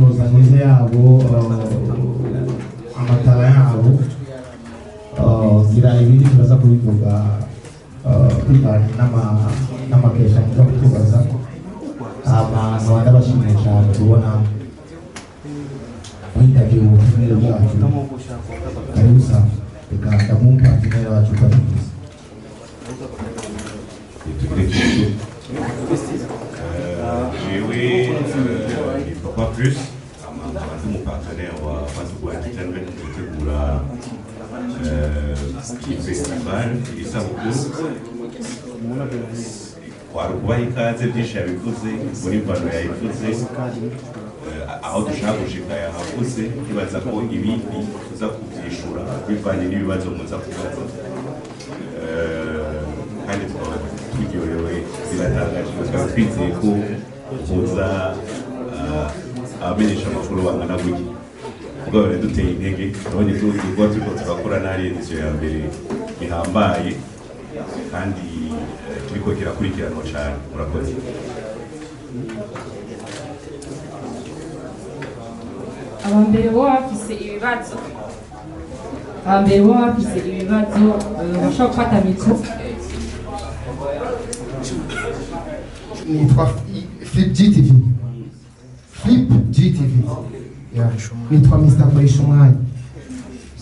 exposanize yabo amatara yabo ngira ibindi turaza kubivuga bivanye n'amakesha muto tubaza abantu ndabashimiye cyane kubona witabye ubutumire bwacu karibu sana reka ndamumpa patinere wacu kabisa Papa Plus, mon partenaire Fastboy Entertainment gutegura festival isabukuru wari kubaha ikaze byinshi yabivuze muri mbano yayivuze aho dushaka gushika yahavuze ntibaza ko ibindi tuza kubyishura bivanye n'ibibazo muza kubaza kandi tukaba turyohewe biratangaje tukaba twizeye ko muza abamenyesha amakuru bangana gutya ubwo rero duteye intege nabonye tuba turiko turakora n'ari edisiyo ya mbere ihambaye kandi turiko kirakurikiranwa cyane murakoze abambere bo bafise ibibazo bashobora gufata mikro nitwa Flip GTV nitwa Mr. Koresha umwanya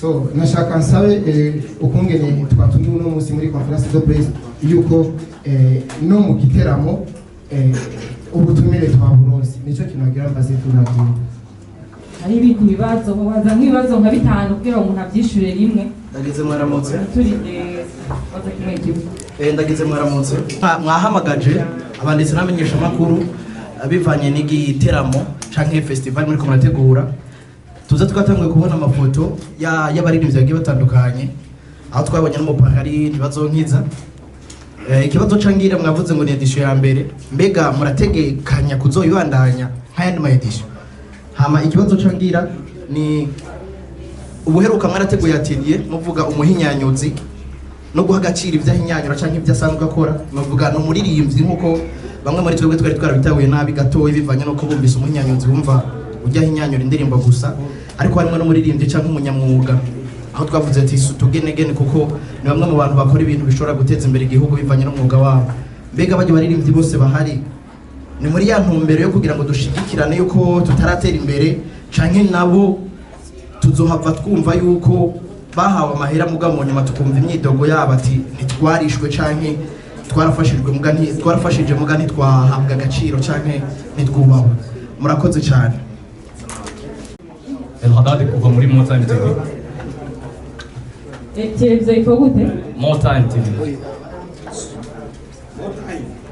so nashaka nsabe ukungene twatumiwe uno munsi muri conference de presse yuko no mu giteramo ubutumire twaburonse nico kinagira mbaze tunagira hari ibindi bibazo baza nk'ibibazo nka bitanu kugira umuntu abyishure rimwe ndagize mwaramutse baza kimwe kimwe ndagize mwaramutse mwahamagaje abanditsi n'amenyesha makuru bivanye n'igiteramo canke festival muri ko murategura tuza twatanguye kubona amafoto y'abaririmbyi bagiye batandukanye aho twabonye n'umupangari ntibazonkiza ikibazo cangira mwavuze ngo ni edition ya mbere mbega murategekanya kuzoyibandanya nk'ayandi ma edition hama ikibazo cangira ni ubuheruka mwarateguye atelier muvuga umuhinyanyuzi no guha agaciro ivyahinyanyura canke ivyasanzwe akora muvuga no muririmbyi nkuko bamwe muri twebwe twari twarabitabuye nabi gatoyi bivanye no kubumvisa umuhinyanyuzi wumva ujya hinyanyura indirimbo gusa ariko harimo no muririmbyi canke umunyamwuga aho twavuze ati tugenegene kuko ni bamwe mu bantu bakora ibintu bishobora guteza imbere igihugu bivanye n'umwuga wabo mbega bajye baririmbyi bose bahari ni muri ya ntumbero yo kugira ngo dushigikirane yuko tutaratera imbere canke nabo tuzohava twumva yuko bahawe amahera muga mu nyuma tukumva imyidogo yabo ati ntitwarishwe canke twarafashije muga ntitwahabwa agaciro canke ntitwubahwe murakoze cyane Hadadi kuva muri More Time TV televiziyo yitwa gute More Time TV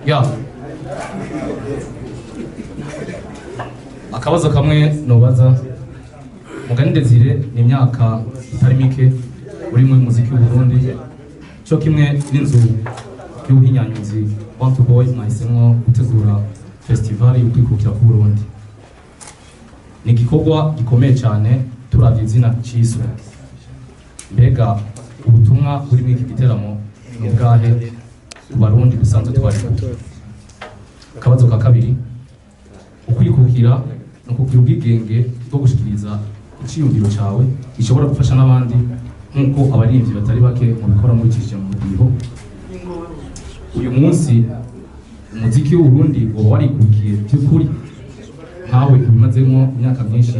ya akabazo kamwe nobaza Mugani Desire ni imyaka itari mike uri mu muziki w'u Burundi cyo kimwe n'inzu y'ubuhinyanyuzi Want to Boy mwahisemwo gutegura festival y'ukwikukira ku Burundi ni igikorwa gikomeye cyane turavye izina cyiswe mbega ubutumwa buri muri iki giteramo ni bwahe ku Barundi dusanzwe twari akabazo ka kabiri ukwikukira no kugira ubwigenge bwo gushikiriza icyiyumviro cyawe gishobora gufasha n'abandi nk'uko abaririmbyi batari bake mu bikora muri iki mu gihugu uyu munsi umuziki w'u Burundi uba warikukiye by'ukuri nkawe ubimazemo imyaka myinshi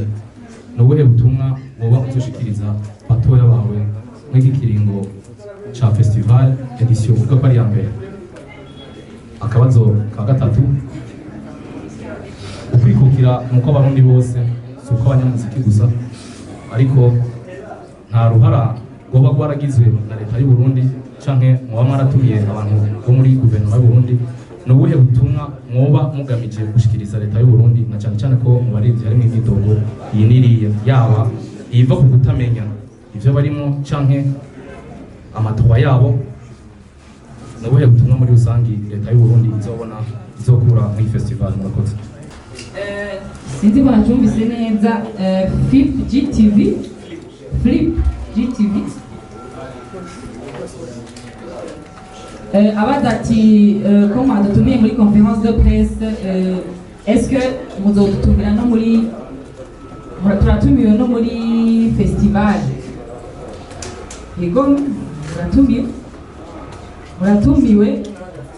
n'ubuhe butumwa woba uzoshikiriza batoya bawe nk'iki kiringo ca festival edition uvuga ko ari ya mbere akabazo ka gatatu ukwikukira nuko abarundi bose si uko abanyamuziki gusa ariko nta ruhara rwoba rwaragizwe na leta y'u Burundi canke muba mwaratumiye abantu bo muri guverinoma y'u Burundi n'ubuhe butumwa mwoba mugamije gushikiriza leta y'u Burundi na cyane cyane ko mu barinzi harimo imyidogo iyi n'iriya yaba iva ku kutamenya ivyo barimo canke amatwa yabo n'ubuhe butumwa muri rusangi leta y'u Burundi izobona izokura muri festival murakoze sinzi banjumvise neza Flip GTV abaza ati ko mwadutumiye muri conférence de presse est-ce que muzodutumira no muri turatumiwe no muri festival yego muratumiwe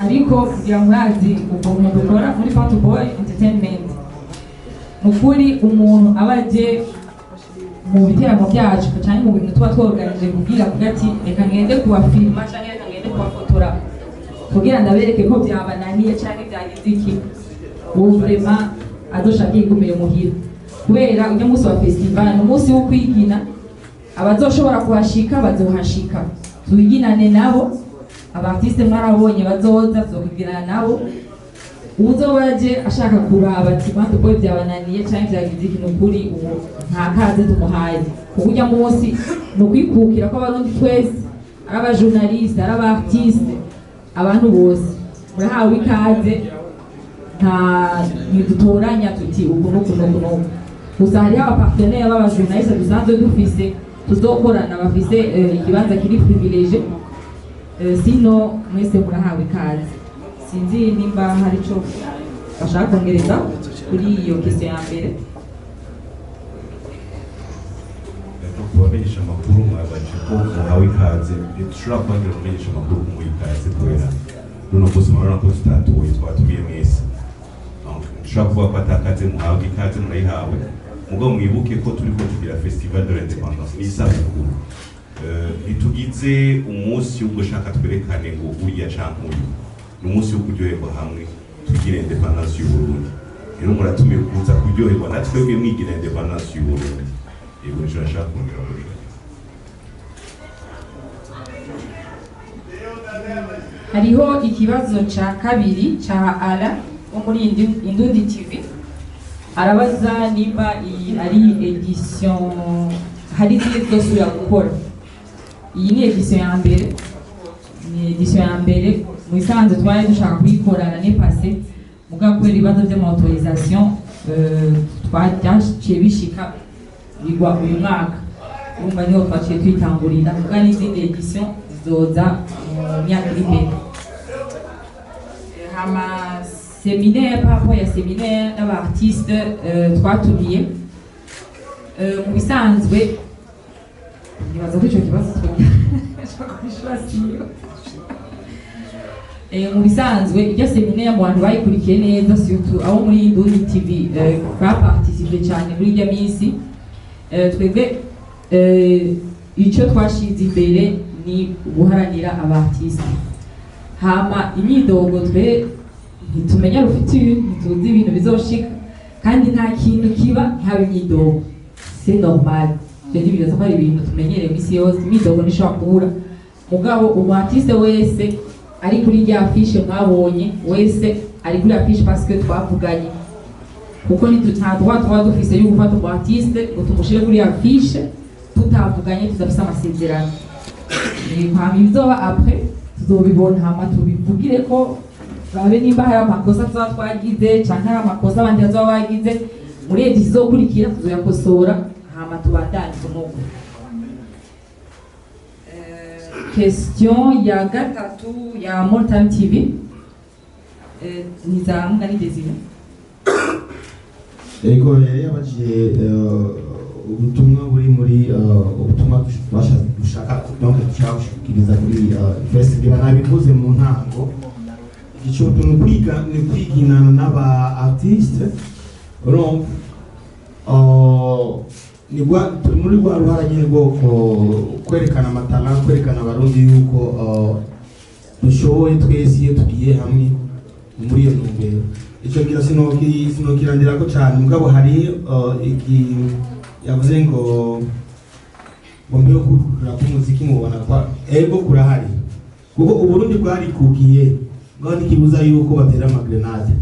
ariko kugira ngo murazi ukuntu dukora muri Fat Boy Entertainment mukuri umuntu abaje mu biteramo byacu cyane mu bintu tuba tworganije kugira ati reka ngende kubafilma cyangwa reka ngende kubafotora kugira ndabereke ko byabananiye cyangwa byagize iki ubu vraiment adoshaka yigumire muhira kubera ujya munsi wa festival umunsi wo kwigina abazoshobora kuhashika bazohashika tuyiginane nabo abartiste mwarabonye bazoza tuzokwigirana nabo uzobaje ashaka kuraba ati Fat Boy byabananiye cyangwa byagize ikintu kuri ubu nta kaze tumuhaye kujya munsi no kwikukira ko abarundi twese ari abajournaliste ari abartiste abantu bose murahawe ikaze nta nidutoranya tuti ubu no gusa hariho abapartenaire b'abajournaliste dusanzwe dufise tuzokorana bafise ikibanza kiri privilege sino mwese murahawe ikaze sinzi nimba hari cyo bashaka kongereza kuri iyo kese ya mbere kubamenyesha amakuru mwabaje ko muhawe ikaze dushobora kubagira kumenyesha amakuru muhawe ikaze kubera runo munsi murabona ko tutatuye twatumiye mwese dushobora kuvuga ko atakaze muhawe ikaze murayihawe mugabo mwibuke ko turiko tugira festival de l'indépendance ni isabukuru ntitugize umunsi wo gushaka twerekane ngo uriya canke uyu ni umunsi wo kuryoherwa hamwe tugire independance y'Uburundi rero muratumiye kuza kuryoherwa natwebwe mwigira independance y'Uburundi yego nico nashaka kongera muri hariho ikibazo ca kabiri ca Ala wo muri Indundi TV arabaza nimba ari edition hari zidosubira gukora iyi ni edition ya mbere mu isanzwe twari dushaka kuyikorana n'epase mugabo kubera ibibazo by'amautorisation twaciye bishika bigwa uyu mwaka urumva niho twaciye twitangurira mugabo n'izindi edition zizoza mu myaka iri imbere hama séminaire par rapport ya séminaire n'abartiste twatumiye mu bisanzwe nibaza ko icyo kibazo mu bisanzwe iryo séminaire mu bantu bayikurikiye neza surtout abo muri Indundi TV baparticipe cyane muri iryo minsi twebwe icyo twashize imbere ni guharanira abartiste hama imyidogo twe ntitumenya rufitiye ntituzi ibintu bizoshika kandi nta kintu kiba ntihaba imyidogo c'est normal jadi bibaza ko ari ibintu tumenyereye misi yose imyidogo nishobora kubura mugabo umu-artiste wese ari kuri rya affiche mwabonye wese ari kuri affiche parce que twavuganye kuko nta droit tuba dufise yo gufata umu-artiste ngo tumushire kuri affiche tutavuganye tudafise amasezerano hama ibizoba après tuzobibona hama tubivugire ko babe nimba hari amakosa tuba twagize cyangwa hari amakosa abandi bazaba bagize muri edisi izokurikira tuzoyakosora hama tubandanye nuko question ya gatatu ya More Time TV nizamuga ni Desire ego yari yabagiye ubutumwa buri muri ubutumwa dushaka gushikiriza kuri festival nabivuze mu ntango icyo tuntu kwiga ni kwiginana n'aba artiste urumva ni muri rwa ruhara nyine rwo kwerekana amatara kwerekana abarundi yuko dushoboye twese iyo tugiye hamwe muri iyo ntumbero icyo ngira sinokirandira ko cyane mugabo hari yavuze ngo mbere yo kurapa umuziki mubona kwa ego kurahari kuko Uburundi bwarikukiye ngo ntikibuza yuko batera amagrenade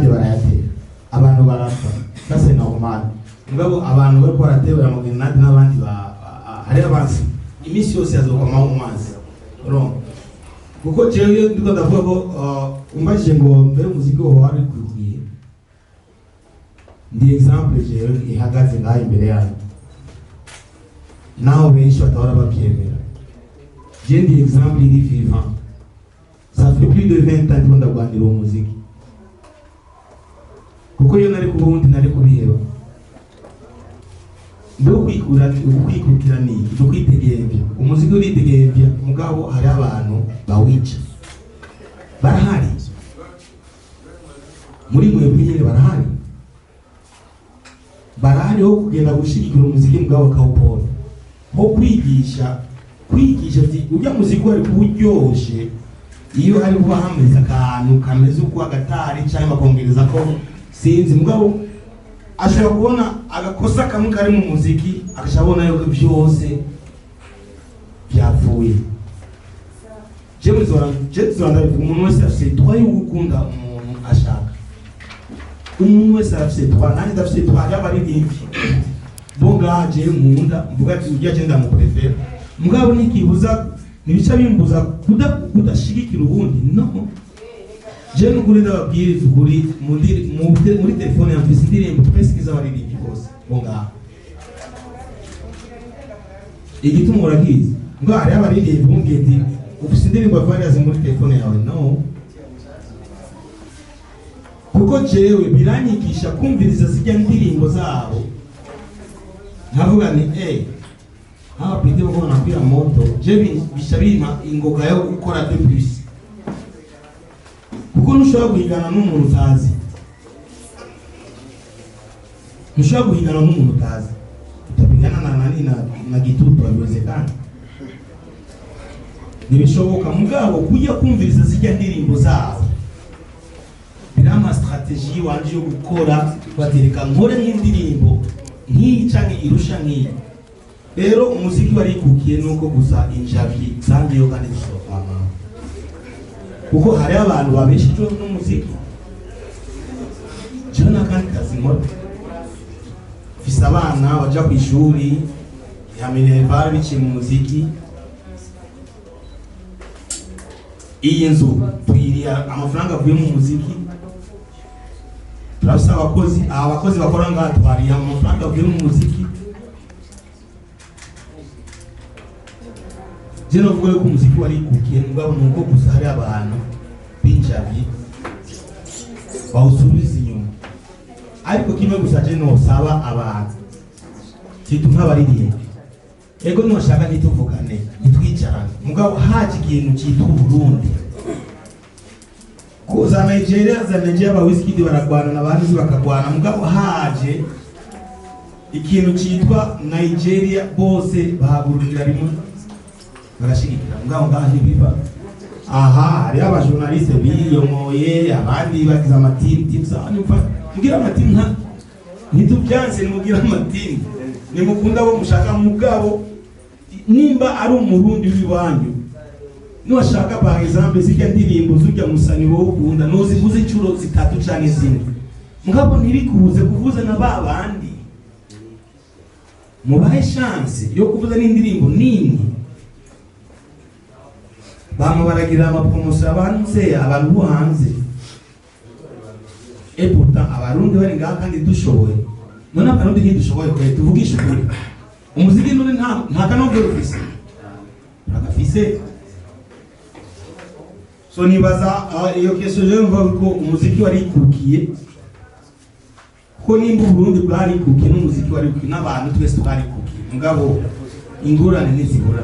barayatera abantu barapfa c'est normal mugabo abantu bari baratera amagrenade n'abandi hari abansi imisi yose yazokoma mu mazi urumva kuko jewe ndiko ndavuga ko umbajije ngo mbere umuziki wo wari kugiye ndi example jewe ihagaze ngaho imbere yanyu naho benshi batahora babyemera je ndi example iri vivant ça fait plus de 20 ans ndiko ndagwanira uwo muziki kuko iyo nari kubundi nari kubiheba ndo kwikukira ni ndo kwitegembya umuziki uritegembya mugabo hari abantu bawica barahari muri mwebwe nyine barahari ho kugenda gushigikira umuziki mugabo kawupona ho kwigisha ati ujya muziki wari kuryoshe iyo hari kuba hameze akantu kameze uko agatari cyangwa bakongereza ko sinzi mugabo ashobora kubona agakosa kamwe kari mu muziki akashabona yuko byose byapfuye James Rwanda umuntu wese afite twa yo gukunda umuntu ashaka umuntu wese afite twa nani dafite twa yabari imvi bonga je nkunda mvuga ati ujya agenda mu prefere mugabo nikibuza nibica bimbuza kudashigikira ubundi no je nukuri ndababwiriza ukuri muri telefone yanjye sindirimbo twesikiza abaririmbyi bose bonga igituma uragize ngo hari abaririmbyi bumviye ati ufite indirimbo various muri telefone yawe no kuko jewe biranyigisha kumviriza zijya ndirimbo zabo nkavuga ni pite bakona kwira moto je bishabima ingoga yo gukora de plus kuko ntushobora guhigana n'umuntu utazi utapigana na gitutu abiwezekana ntibishoboka mugabo kujya kumviriza zijya ndirimbo zabo birama strategy wanje yo gukora batereka nkore nk'indirimbo nk'iyi canke irusha nk'iyi rero umuziki warikukiye nuko gusa injavi zangiyo kandi zisofana kuko hari abantu babeshejwe n'umuziki jana kandi kazi nkora fisa abana baja ku ishuri yamenye bari biciye mu muziki iyi nzu tuyiriya amafaranga avuye mu muziki turafise abakozi bakora ngaha twariya amafaranga avuye mu muziki jeno vuga ko umuziki warikukiye ngabo nuko gusa hari abantu binjabi bawusubiza inyuma ariko kimwe gusa jeno saba abantu kituma baririye ego ntushaka nituvugane nitwicarane mugabo haje ikintu cyitwa Burundi kuza Nigeria ba Wizkid baragwana n'abandi bakagwana mugabo haje ikintu cyitwa Nigeria bose bahagururira rimwe bagashigikira mugabo ngaho biba hari abajournaliste biyomoye abandi bagize amateam mugira amateam ntitubyanse mugira amateam nimukunda bo mushaka mugabo nimba ari umurundi w'iwanyu nuwashaka par exemple zijya ndirimbo zujya musani wo ukunda nozivuze incuro zitatu canke zine mugabo ntibikubuze kuvuza na babandi mubahe chance yo kuvuza n'indirimbo nini bamwe baragira amapromotion abantu bo hanze pourtant abarundi bari ngaha kandi dushoboye none abarundi ntidushoboye ko tuvugisha ukuri umuziki none nta kanobwero ufise agafise so nibaza iyo kesho je mva ko umuziki warikukiye ko nimba Burundi bwarikukiye n'umuziki warikukiye n'abantu twese twarikukiye mugabo ingorane ntizibura